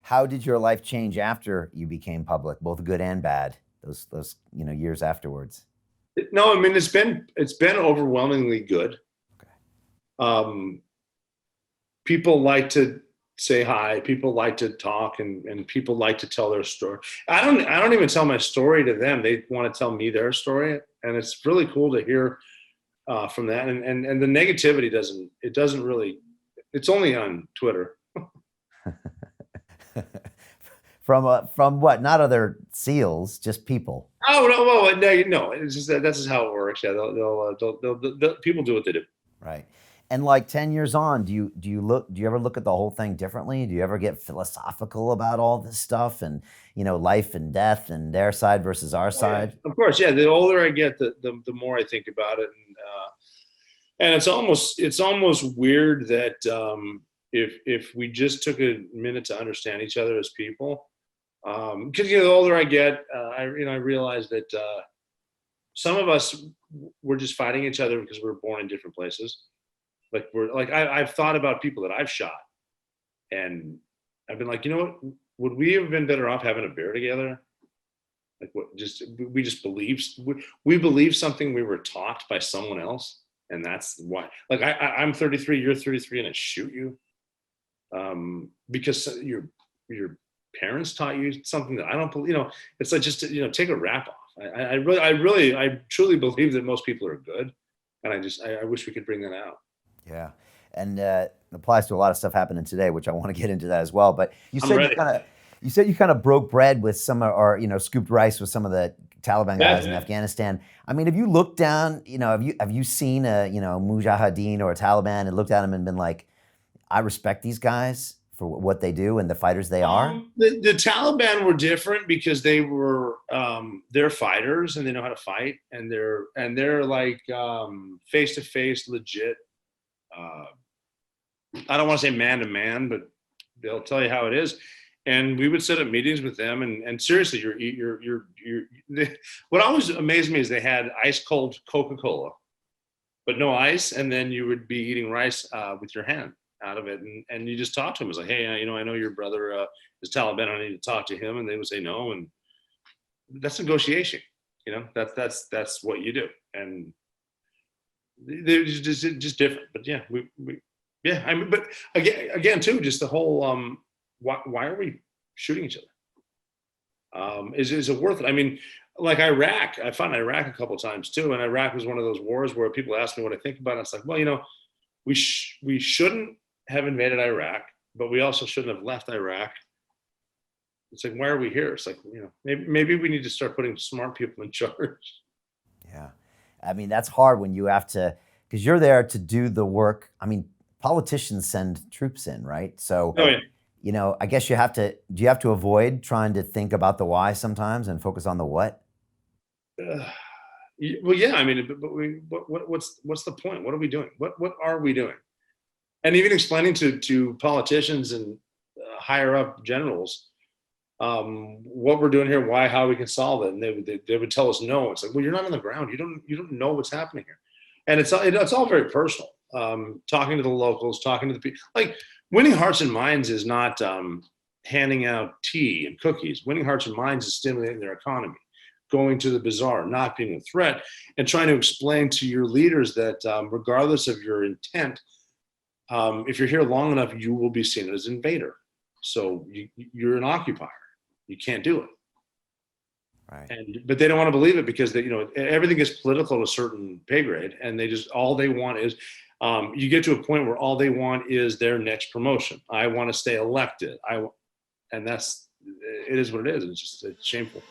How did your life change after you became public, both good and bad? Those years afterwards. No, I mean it's been overwhelmingly good. Okay. Um, People like to say hi. People like to talk, and people like to tell their story. I don't even tell my story to them. They want to tell me their story, and it's really cool to hear from that. And the negativity doesn't really. It's only on Twitter. From what? Not other seals, just people. Oh no, well, no. It's just that's just how it works. Yeah, they'll people do what they do. Right. And like 10 years on, do you ever look at the whole thing differently? Do you ever get philosophical about all this stuff and, life and death and their side versus our Oh yeah, side? of course. Yeah, the older I get, the more I think about it, and it's almost weird that if we just took a minute to understand each other as people, because the older I get, I realize that some of us we're just fighting each other because we were born in different places. Like I've thought about people that I've shot, and I've been like, you know what? Would we have been better off having a beer together? Like what? Just we just believe we believe something we were taught by someone else, and that's why. Like I'm 33, you're 33, and I shoot you because your parents taught you something that I don't believe. It's like just take a wrap off. I truly believe that most people are good, and I wish we could bring that out. Yeah. And applies to a lot of stuff happening today, which I want to get into that as well. But you I'm said ready. you said you kind of broke bread with some or scooped rice with some of the Taliban guys in Yeah. Afghanistan. I mean, have you looked down, have you seen a, Mujahideen or a Taliban and looked at them and been like, I respect these guys for what they do and the fighters they are? The Taliban were different because they're fighters and they know how to fight, and they're like face to face legit. Uh, I don't want to say man to man, but they'll tell you how it is. And we would set up meetings with them, and seriously, what always amazed me is they had ice cold Coca-Cola, but no ice, and then you would be eating rice with your hand out of it, and you just talk to them. It's like, hey, I know your brother is Taliban. I need to talk to him, and they would say no, and that's negotiation. That's what you do, and they're just different. But yeah, we yeah. I mean, but again, too, just the whole why are we shooting each other? Is it worth it? I mean, like Iraq, I found Iraq a couple of times too, and Iraq was one of those wars where people ask me what I think about it. It's like, well, we shouldn't have invaded Iraq, but we also shouldn't have left Iraq. It's like, why are we here? It's like, maybe we need to start putting smart people in charge. Yeah. I mean, that's hard when you have to, because you're there to do the work. I mean, politicians send troops in, right? So, Oh yeah. I guess do you have to avoid trying to think about the why sometimes and focus on the what? Uh, well, yeah. I mean, but what's the point? What are we doing? What are we doing? And even explaining to politicians and higher up generals what we're doing here, why, how we can solve it, and they would tell us no. It's like, well, you're not on the ground. You don't know what's happening here, and it's all very personal. Talking to the locals, talking to the people, like winning hearts and minds is not handing out tea and cookies. Winning hearts and minds is stimulating their economy, going to the bazaar, not being a threat, and trying to explain to your leaders that regardless of your intent, if you're here long enough, you will be seen as an invader. So you're an occupier. You can't do it. Right. But they don't want to believe it because everything is political to a certain pay grade, and all they want is you get to a point where all they want is their next promotion. I want to stay elected. And it is what it is. It's shameful.